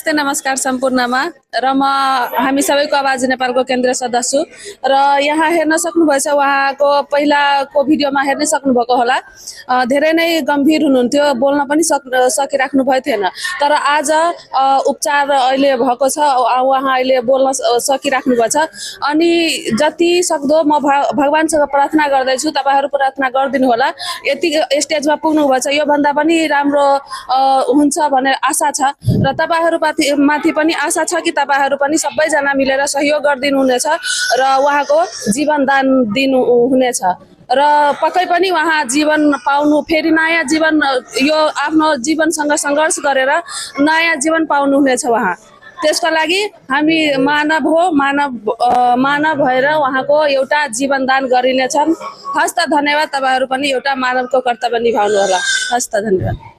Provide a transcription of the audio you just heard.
नमस्ते नमस्कार सम्पूर्णमा र म हामी सबैको आवाज नेपालको केन्द्रीय सदस्य र यहाँ हेर्न सक्नुभएछ उहाँको पहिलाको भिडियोमा हेर्न सक्नुभएको होला। धेरै नै गम्भीर हुनुहुन्थ्यो, बोल्न पनि सकिराख्नु भयो थिएन। तर आज उपचार अहिले भएको छ, उहाँ अहिले बोल्न सकिराख्नु भएको छ। अनि जति सक्दो म भगवानसँग प्रार्थना गर्दैछु, तपाईहरु प्रार्थना गरिदिनु होला। यति स्टेजमा पुग्नु भएछ, यो भन्दा पनि राम्रो हुन्छ भन्ने आशा छ र तपाईहरु माथि पनि आशा छ कि तपाईहरु पनि सबैजना मिलेर सहयोग गरिदिनु हुनेछ र उहाँको जीवनदान दिनु हुनेछ र पक्कै पनि उहाँ जीवन पाउनु, फेरि नयाँ जीवन, यो आफ्नो जीवनसँग सङ्घर्ष गरेर नयाँ जीवन पाउनु हुनेछ उहाँ। त्यसको लागि हामी मानव हो, मानव भएर उहाँको एउटा जीवनदान गरिनेछन्। हस्त धन्यवाद। तपाईहरु पनि एउटा मानवको कर्तव्य निभाउनु होला। हस्त धन्यवाद।